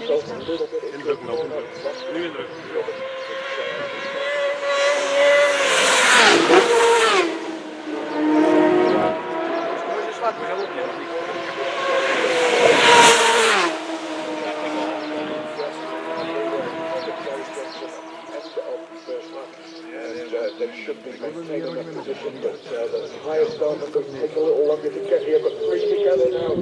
himself a little bit into the corner. Nu indruk. Dat is zwart, maar dat niet. They should be maintaining that position, but the highest diamond doesn't take a little longer to get here, but three together now. All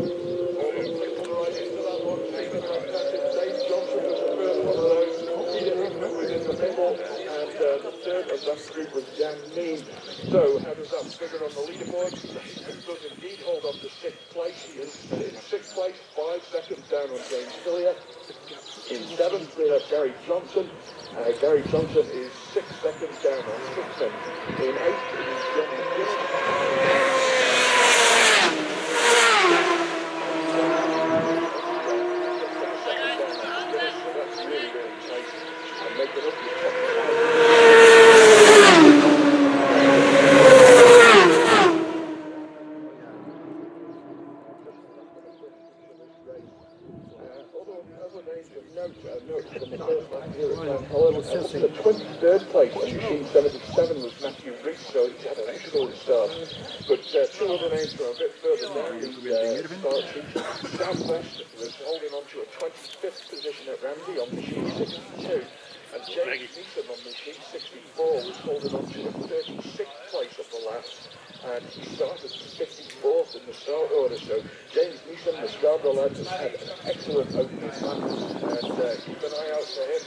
the people right into that one, taking fantastic. Dave Johnson was the first one of those. Peter Hickman was in the middle, and the third of that group was Dan Mean. So, how does that figure on the leaderboard? Hickman does indeed hold on to sixth place. He is in sixth place, 5 seconds down on James Hillier. In seventh, we have Gary Johnson. Gary Johnson is 6 seconds down on Hickman. In eighth, it is John McGinnis. So that's really, really tight. And making up the top 23rd place in Machine 77 was Matthew Rees, so he's had an excellent start. But two other names are a bit further down the start sheet. Southwest was holding on to a 25th position at Ramsey on Machine 62. And James Neeson on Machine 64 was holding on to a 36th place at the last. And he started 54th in the start order, so James Neeson, the Scarborough lad, has had an excellent opening lap, and keep an eye out for him.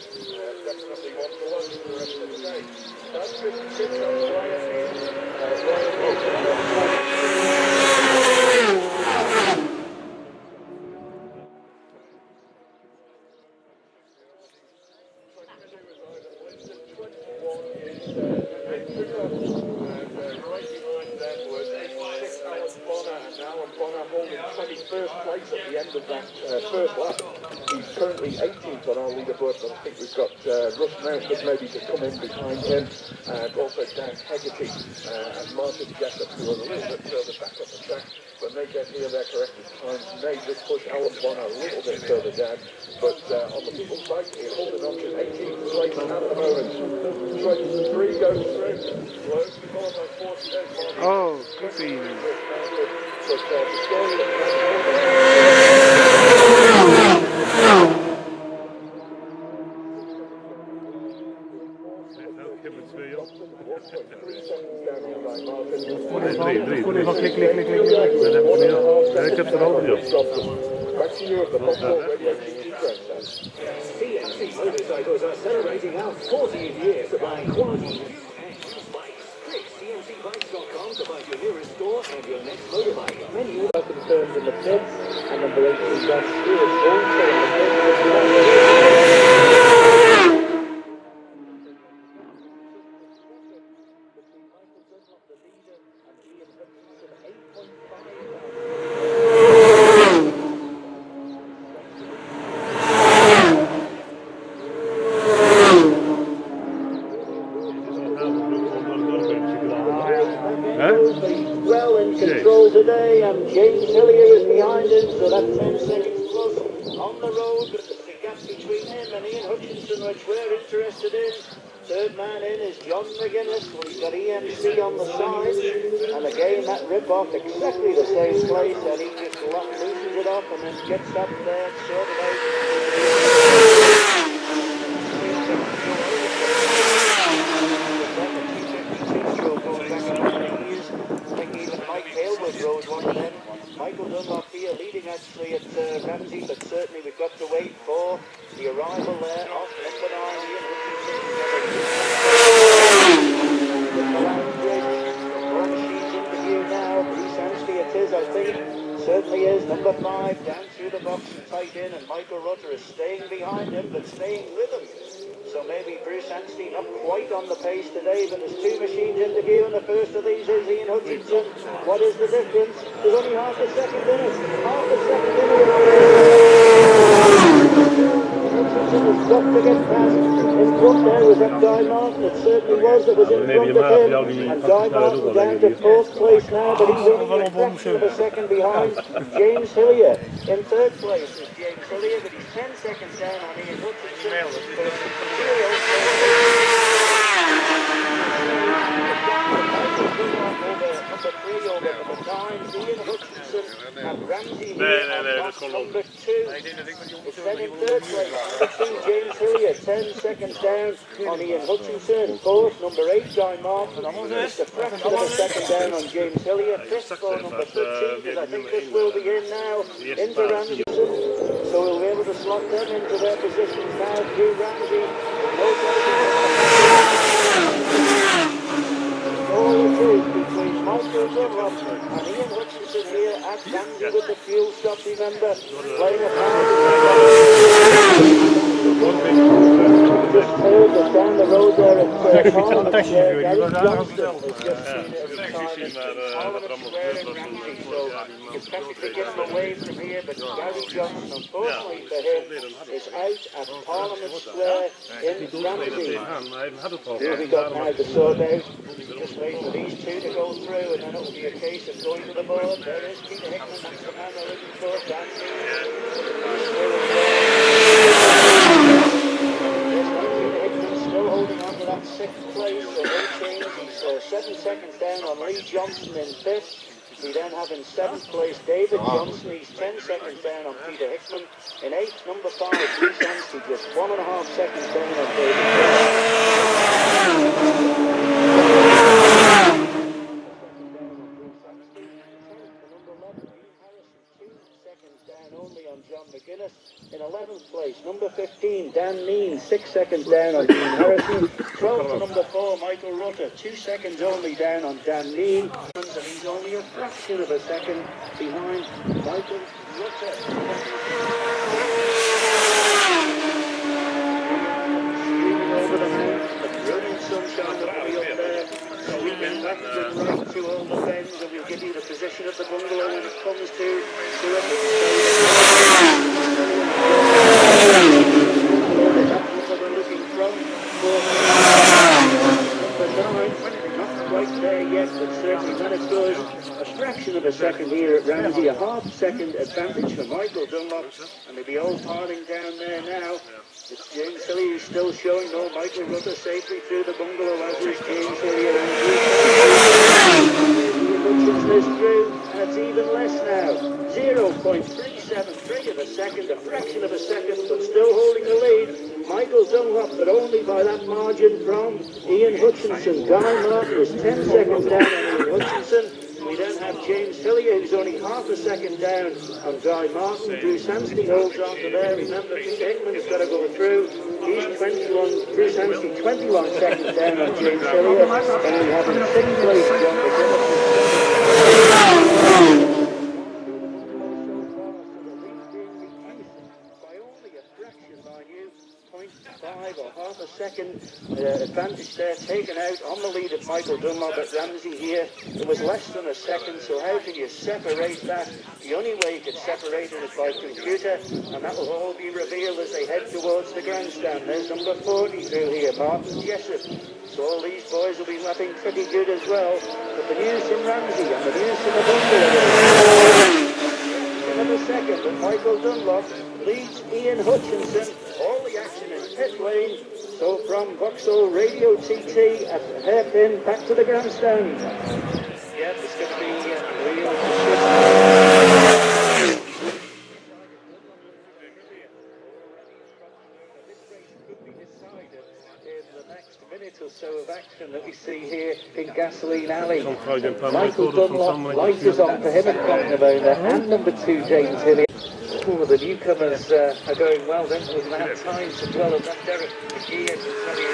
Definitely one to watch for the rest of the day. That's 56 on Brian Neeson. Of that first lap. He's currently 18th on our leaderboard, but I think we've got Russ Mountford maybe to come in behind him, and also Dan Hegarty and Martin Jessup, who are a little bit further back on the track. When they get here, their corrected times may just push Alan Bonner a little bit further down, but on the people's side, he's holding on to 18th place at the moment. 23 goes through, close to followed by 48. Oh, goofy. But the story of Klik. Ik heb er al niet op. CMC motorcycles are celebrating our 40th year supplying quality CMCbikes.com to find your nearest store and your next motorbike. Menu confirmed in the pits, and number 18 Josh Stewart well in control today, and James Hillier is behind him, so that's 10 seconds plus on the road. The gap between him and Ian Hutchinson, which we're interested in. Third man in is John McGinnis. He's got EMC on the side, and again that rip off exactly the same place, and he just loosens it off and then gets up there and sorted out. Rode one then. Michael Dunlop here leading actually at Ramsey, but certainly we've got to wait for the arrival there of number 9 Ian Hutchinson. Interview now. Bruce Anstey it is, I think. Certainly is. Number 5 down through the box and tight in, and Michael Rutter is staying behind him, but staying with him. So maybe Bruce Anstey not quite on the pace today, but there's two machines interview, and the first of these is Ian Hutchinson. What is the difference? There's only half a second in it. Half a second in it. Hutchinson has got to get past in front there was that Guy Martin. It certainly was that was in front of him. And Guy Martin down to fourth place now, but he's only a fraction of a second behind James Hillier. In third place is James Hillier, but he's 10 seconds down on Ian Hutchinson. Number 3 over number 9, Ian Hutchinson and Ramsey here on number 2. It's then in third place, number 2, James Hillier, 10 seconds down on Ian Hutchinson. Fourth, number 8, Guy Martin, just a fraction of a second down on James Hillier. Fifth for number 13, because I think this will be in now, into Ramsey. So we'll be able to slot them into their positions now through Ramsey. All it is between Michael Dunlop and Ian Hutchinson here at Ramsey with the fuel stop, remember, playing a part. Just heard that down the road there at Parliament Square, Gary Johnston has just seen it at the time at Parliament Square in Ramsey, so you can practically get him away from here, but Gary Johnston, unfortunately for him, is out at Parliament Square in Ramsey. Here we got now the sort out. Just wait for these two to go through, and then it will be a case of going to the board. There is Peter Hickman, that's the man they're looking for. Peter Hickman still holding on to that 6th place, so no change. He's 7 seconds down on Lee Johnson in 5th. We then have in 7th place David Johnson, he's 10 seconds down on Peter Hickman. In 8th, number 5, Bruce Anstey, just 1.5 seconds down on David Johnson. In 11th place, number 15, Dan Mean, 6 seconds down on Dean Harrison. 12th to number 4, Michael Rutter, 2 seconds only down on Dan Mean. And he's only a fraction of a second behind Michael Rutter. Streaming over the moon, the brilliant sunshine that will be up there. Sweeping back and right through all the bends, and we'll give you the position of the bungalow when it comes to it. We're looking from not quite there yet, but certainly not as good. A fraction of a second here at Ramsey, a half second advantage for Michael Dunlop, and they'll be all piling down there now. It's James Hillier who's still showing. No, Michael Rutter safely through the bungalow, as is James Hillier. Hutchinson is through, and it's even less now. 0.373 of a second, a fraction of a second, but still holding the lead. Michael Dunlop, but only by that margin from Ian Hutchinson. Guy Martin is 10 seconds down on Ian Hutchinson. We then have James Hillier, who's only half a second down on Guy Martin. Bruce Anstey holds on to there. Remember, Peter Hickman has got to go through. He's 21, Bruce Anstey 21 seconds down on James Hillier. And we have in 6th place John McGinnis. Or half a second advantage there taken out on the lead of Michael Dunlop at Ramsey here. It was less than a second, so how can you separate that? The only way you could separate it is by computer, and that will all be revealed as they head towards the grandstand. There's number 40 through here, Martin Jessup. So all these boys will be lapping pretty good as well. But the news from Ramsey and the news from the bungalow. Another second, but Michael Dunlop leads Ian Hutchinson. All the action in pit lane. So from Vauxhall Radio TT at the hairpin back to the grandstand. Yeah, it's going to be real. Minute or so of action that we see here in Gasoline Alley. Michael Dunlop, light is on for him at Clocknavona, and number 2, James Hillier. Oh, the newcomers are going well. Then we'll have time to dwell on that. Derek McGee, I can tell you,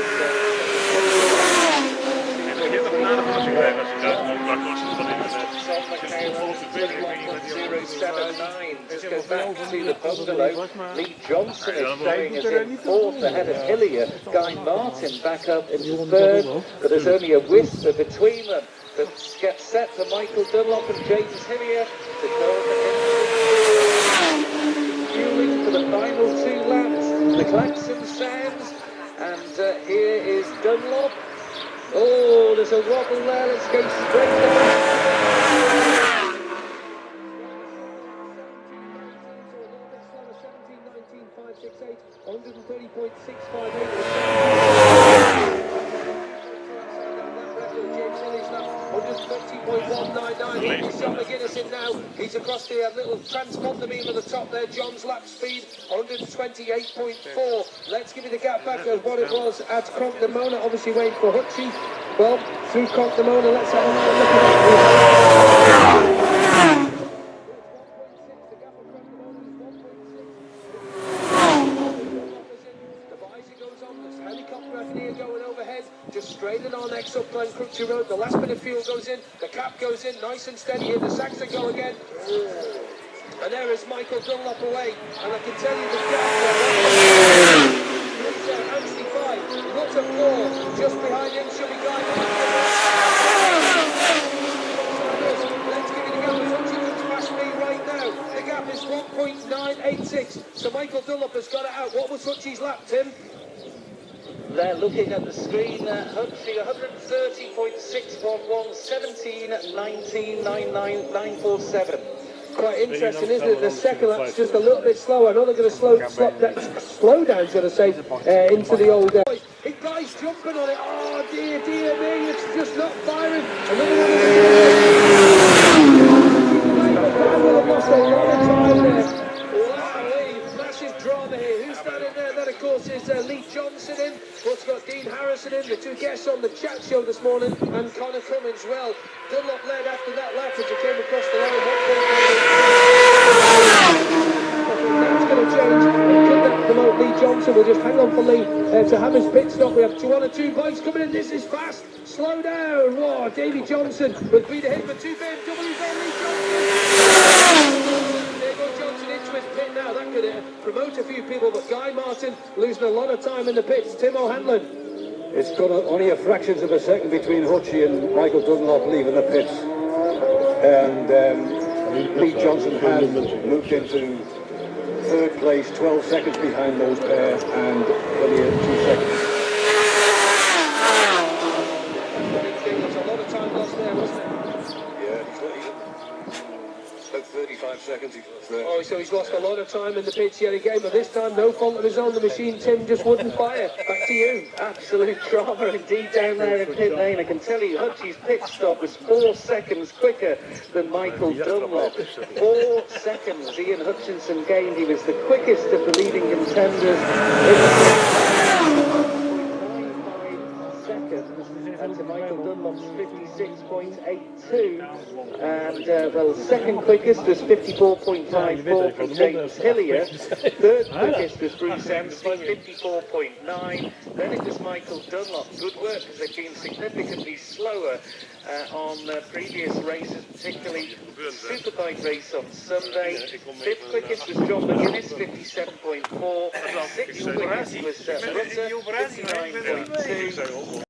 Just go back to the bungalow. Lee Johnson is showing us in 4th ahead of Hillier. Guy Martin back up into 3rd, but there's only a whisper between them that gets set for Michael Dunlop and James Hillier to go fueling for the final 2 laps. The klaxon sounds, And here is Dunlop. Oh, there's a wobble there. Let's go straight down. 120.658. In now. He's across the little transponder beam at the top there. John's lap speed 128.4. Let's give you the gap back of what it was at Cronkdamona. Obviously waiting for Hutchie. Well, through Cronkdamona, let's have a look at that. Helicopter here going overhead, just straight on next up Glen Crutcher Road. The last bit of fuel goes in, the cap goes in, nice and steady here. The Saxon go again. And there is Michael Dunlop away. And I can tell you the gap there. Anthony 5, Rutter 4, just behind him should be Guy. Let's give you the gap. Hutchie looks past me right now. The gap is 1.986. So Michael Dunlop has got it out. What was Hutchie's lap, Tim? They're looking at the screen, Hutchie 130.611, 17.19.947. Quite interesting, isn't it? The second lap's just a little bit slower. I know they're going to slow down, should I say, into the old... It guy's jumping on it. Oh, dear me, it's just not firing. Another one. Will have lost a lot of time there. Massive drama here. Who's that in there? That, of course, is Lee Johnson in. What's got Dean Harrison in, the two guests on the chat show this morning, and Connor Cummins. Well, Dunlop led after that lap as he came across the line. That's going to change. Could that promote Lee Johnson? We'll just hang on for Lee to have his pit stop. We have 1 or 2 bikes coming in. This is fast. Slow down. Whoa, Davy Johnson with Peter Hit for 2 BMWs on Lee Johnson. There goes Johnson into his pit now. That could promote a few people, but Guy Martin losing a lot of time in the pits. Tim O'Hanlon. It's got only a fractions of a second between Hutchie and Michael Dunlop leaving the pits. And Lee Johnson has moved into 3rd place, 12 seconds behind those pair, and only 2 seconds. There's a lot of time lost there, wasn't it? Yeah, about 35 seconds. Oh, so he's lost a lot of time in the pits yet again, but this time no fault of his own. The machine, Tim, just wouldn't fire. Back to you. Absolute drama indeed down there in pit lane. I can tell you, Hutchie's pit stop was 4 seconds quicker than Michael Dunlop. 4 seconds Ian Hutchinson gained. He was the quickest of the leading contenders. And to Michael Dunlop's 56.82, and well, second quickest was 54.54 from James Hillier, 3rd quickest was Bruce Anstey, 54.9, then it was Michael Dunlop. Good work, because they've been significantly slower on previous races, particularly Superbike race on Sunday. 5th quickest was John McGuinness, 57.4, 6th quickest was Rutter, 59.2.